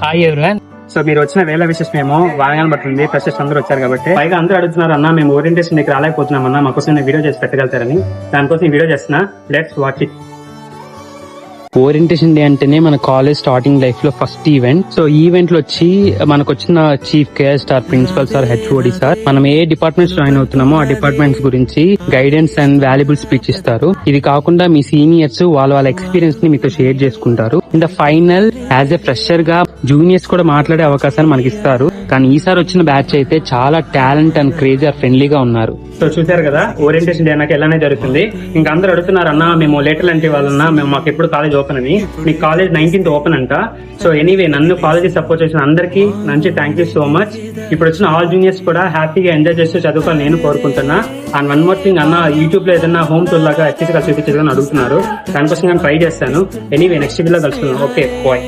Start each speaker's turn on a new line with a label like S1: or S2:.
S1: Hi everyone.
S2: So మీరు వచ్చిన వేళ విశేషమేమో వారాన్ని బట్టింది. ఫ్రెషర్స్ అందరూ వచ్చారు కాబట్టి పైగా అందరూ అడుగుతున్నారు, అన్న మేము ఓరియంటేషన్ మీకు రాలేకపోతున్నాం అన్న, మాకోసం నేను వీడియో చేసి పెట్టగలుగుతారని. దానికోసం ఈ వీడియో చేస్తున్నా. Let's watch it.
S1: Orientation day అంటేనే మన కాలేజ్ స్టార్టింగ్ లైఫ్ లో ఫస్ట్ ఈవెంట్. సో ఈ ఈవెంట్ లో వచ్చి మనకు వచ్చిన chief guest or principal sir, HOD sir, మనం ఏ డిపార్ట్మెంట్స్ జాయిన్ అవుతున్నామో ఆ డిపార్ట్మెంట్స్ గురించి గైడెన్స్ అండ్ వాల్యుబుల్ స్పీచ్ ఇస్తారు. ఇది కాకుండా మీ సీనియర్స్ వాళ్ళ ఎక్స్పీరియన్స్ ని మీతో షేర్ చేసుకుంటారు. In the final as a fresher గా జూనియర్స్ కూడా మాట్లాడే అవకాశాన్ని మనకి ఇస్తారు. కానీ ఈసారి వచ్చిన బ్యాచ్ అయితే చాలా టాలెంట్ అండ్ క్రేజీ ఆర్ ఫ్రెండ్లీగా ఉన్నారు.
S2: సో చూసారు కదా, ఓరియంటేషన్ డే నాకు ఎలానే జరుగుతుంది. ఇంకా అందరూ అడుగుతున్నారు, అన్న మేము లేటర్ అంటే వాళ్ళన్నా మేము మాకు ఎప్పుడు కాలేజ్ ఓపెన్ అని. మీకు కాలేజ్ 19th ఓపెన్ అంట. సో ఎనీవే నన్ను కాలేజ్ సపోర్ట్ చేసిన అందరికీ మంచి థ్యాంక్ యూ సో మచ్. ఇప్పుడు వచ్చిన ఆల్ జూనియర్స్ కూడా హ్యాపీగా ఎంజాయ్ చేస్తూ చదువుకోవాలి నేను కోరుకుంటున్నా. అండ్ వన్ మోర్ థింగ్, అన్న యూట్యూబ్ లో ఏదన్నా హోమ్ టూర్ లాగా ఎక్కిగా చూపించేదని అడుగుతున్నారు. దానికోసం నేను ట్రై చేస్తాను. ఎనీవే నెక్స్ట్ వీడియోలో కలుసుకున్నాను. Okay bye.